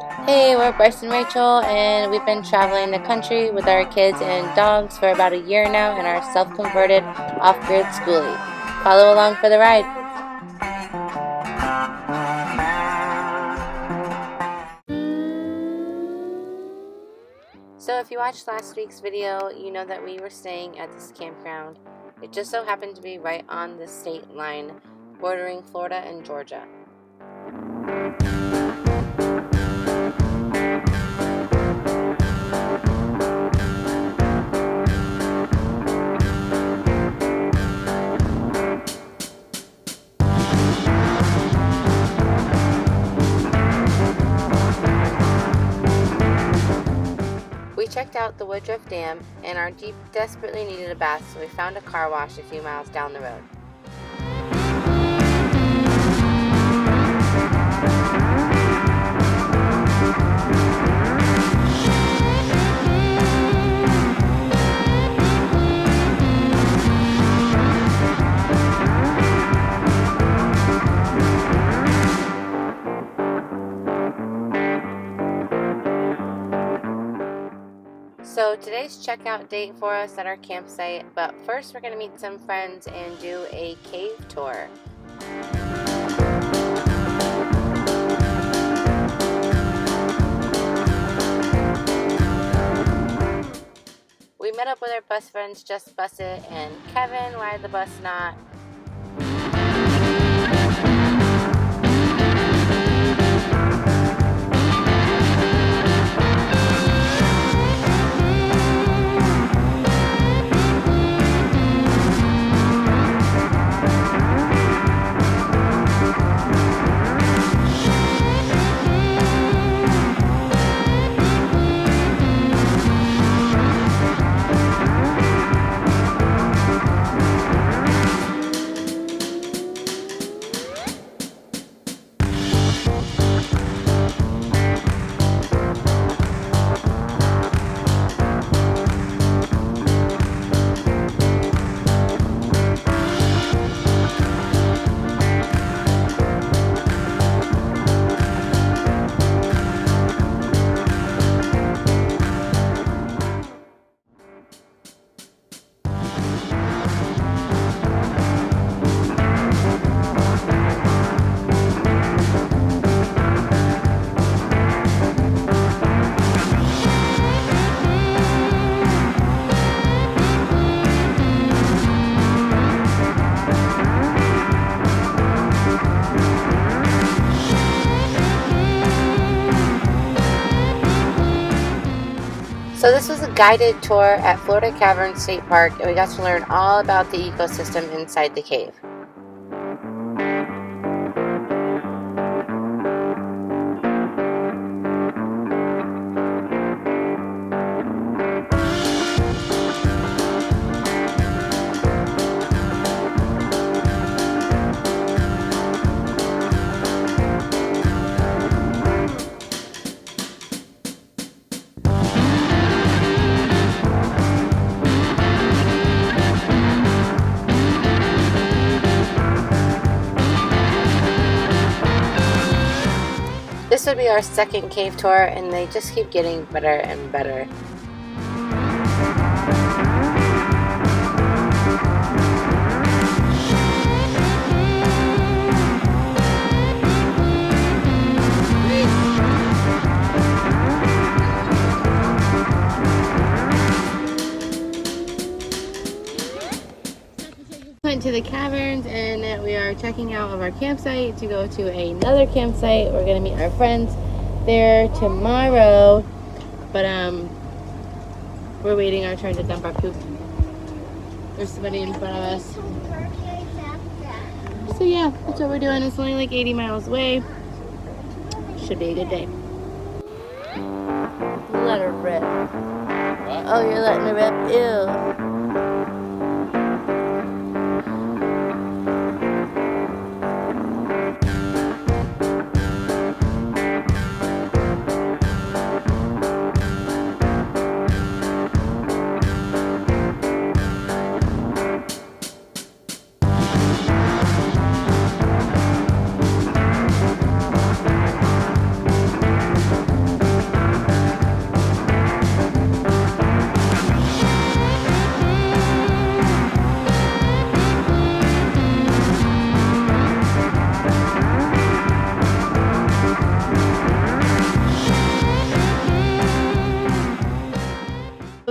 Hey, we're Bryce and Rachel, and we've been traveling the country with our kids and dogs for about a year now in our self-converted off-grid Skoolie. Follow along for the ride. So if you watched last week's video, you know that we were staying at this campground. It just so happened to be right on the state line, bordering Florida and Georgia. We checked out the Woodruff Dam, and our Jeep desperately needed a bath, so we found a car wash a few miles down the road. So today's checkout date for us at our campsite, but first we're going to meet some friends and do a cave tour. We met up with our bus friends Just Bus It and Kevin, Why the Bus Not? So this was a guided tour at Florida Cavern State Park, and we got to learn all about the ecosystem inside the cave. This would be our second cave tour, and they just keep getting better and better. Went to the caverns, and we are checking out of our campsite to go to another campsite. We're gonna meet our friends there tomorrow, but we're waiting our turn to dump our poop. There's somebody in front of us. So yeah, that's what we're doing. It's only like 80 miles away. Should be a good day. Let her rip. Oh, you're letting her rip? Ew.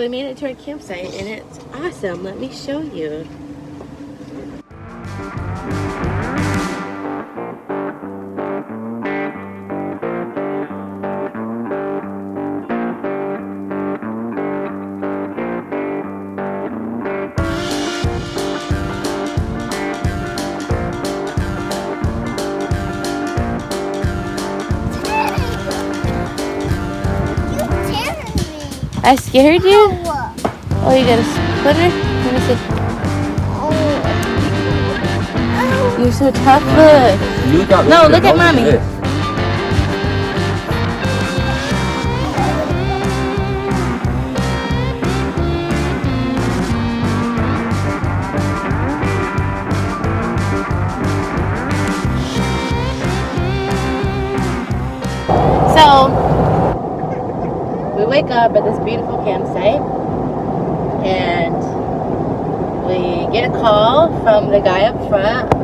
we made it to our campsite and it's awesome. Let me show you. I scared you? Oh, you got a splinter? Let me see. You're so tough, look. No, look at mommy. So, we wake up at this beautiful campsite and we get a call from the guy up front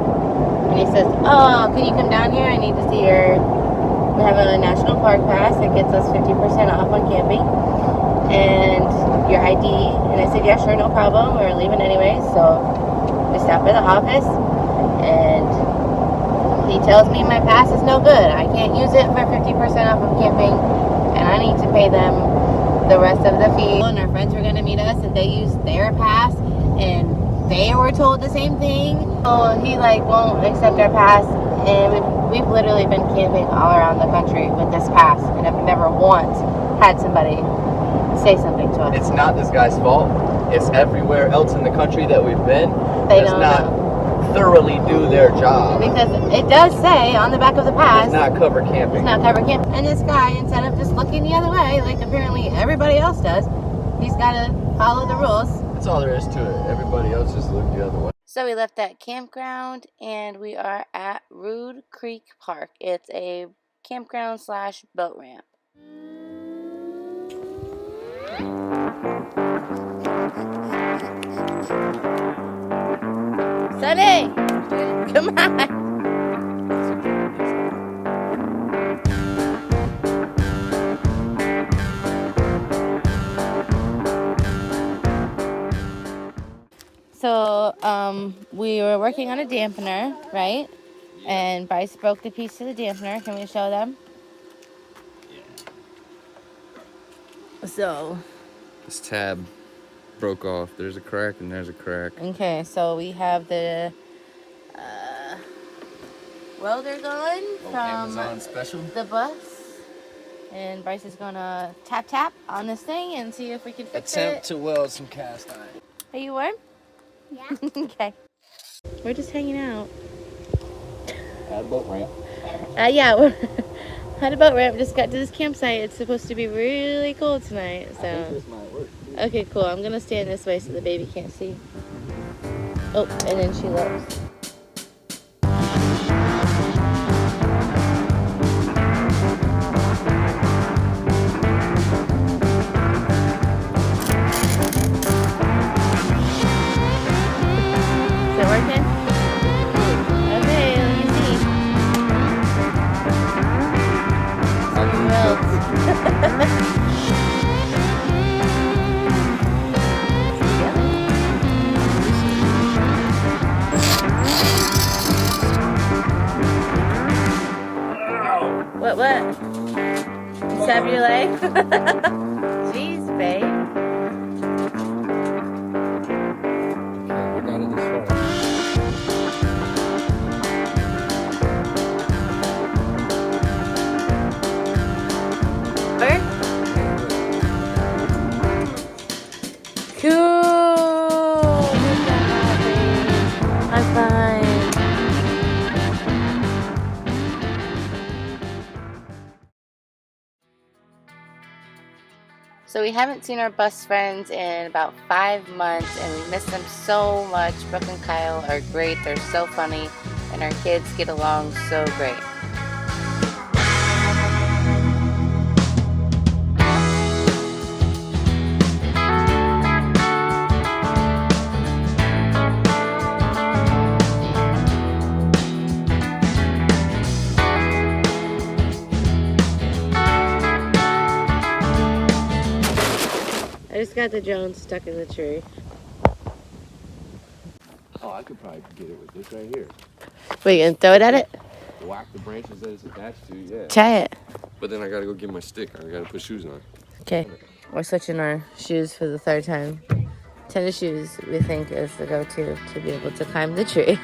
and he says, oh, can you come down here? I need to see we have a national park pass that gets us 50% off on camping and your ID. And I said, yeah, sure, no problem. We're leaving anyway. So we stop by the office and he tells me my pass is no good. I can't use it for 50% off of camping and I need to pay them the rest of the fee. And our friends were going to meet us and they used their pass and they were told the same thing. So he like won't accept our pass and we've literally been camping all around the country with this pass and I've never once had somebody say something to us. It's not this guy's fault. It's everywhere else in the country that we've been. They don't know. Thoroughly do their job. Because it does say on the back of the pass, it does not cover camping. It's not cover camping. And this guy, instead of just looking the other way, like apparently everybody else does, he's got to follow the rules. That's all there is to it. Everybody else just look the other way. So we left that campground and we are at Rude Creek Park. It's a campground / boat ramp. Sunny, come on. So, we were working on a dampener, right? Yeah. And Bryce broke the piece of the dampener. Can we show them? Yeah. So. This tab broke off. There's a crack and there's a crack. Okay, so we have the welder going from Amazon special. The bus. And Bryce is gonna tap on this thing and see if we can fix it. Attempt to weld some cast iron. Are you warm? Yeah. Okay. We're just hanging out. At a boat ramp. Yeah, we're at a boat ramp. Just got to this campsite. It's supposed to be really cold tonight. So. I think this might work. Okay, cool. I'm gonna stand this way so the baby can't see. Oh, and then she looks. Is it working? Okay, let me see. What? Stab your leg? Jeez, babe. Okay, we got it this far. Cool. Good job, babe. I'm fine. So we haven't seen our bus friends in about 5 months and we miss them so much. Brooke and Kyle are great, they're so funny, and our kids get along so great. just got the drone stuck in the tree. Oh, I could probably get it with this right here. Wait, you gonna throw it at it? Whack the branches that it's attached to, yeah. Try it. But then I gotta go get my stick. I gotta put shoes on. Okay. We're switching our shoes for the third time. Tennis shoes, we think, is the go-to to be able to climb the tree.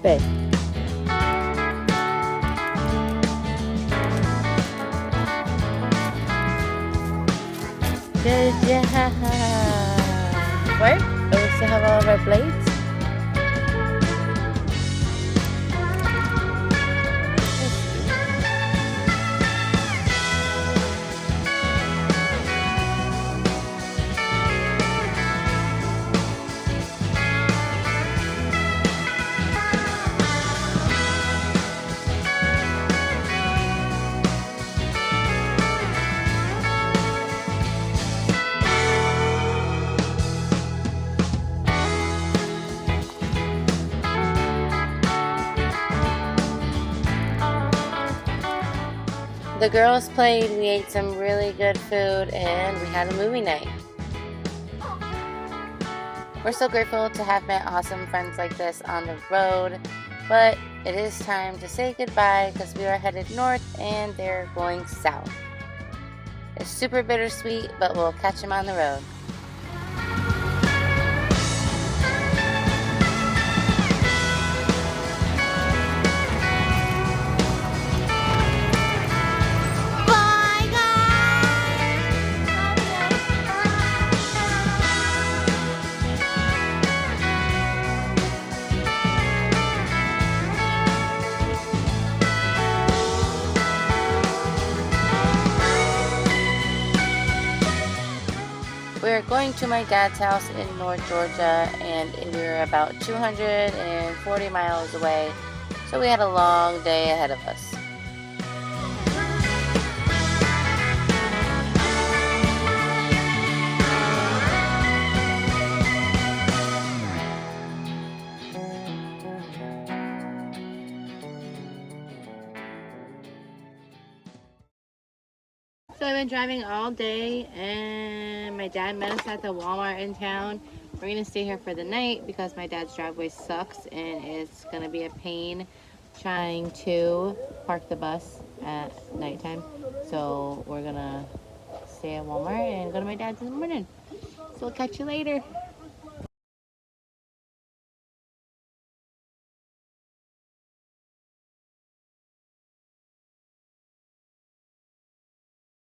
Babe. Good job. Where? Do we still have all of our blades? The girls played, we ate some really good food, and we had a movie night. We're so grateful to have met awesome friends like this on the road, but it is time to say goodbye because we are headed north and they're going south. It's super bittersweet, but we'll catch them on the road. We're going to my dad's house in North Georgia, and we're about 240 miles away, so we had a long day ahead of us. So I've been driving all day, and my dad met us at the Walmart in town. We're gonna stay here for the night because my dad's driveway sucks and it's gonna be a pain trying to park the bus at nighttime. So we're gonna stay at Walmart and go to my dad's in the morning. So we'll catch you later.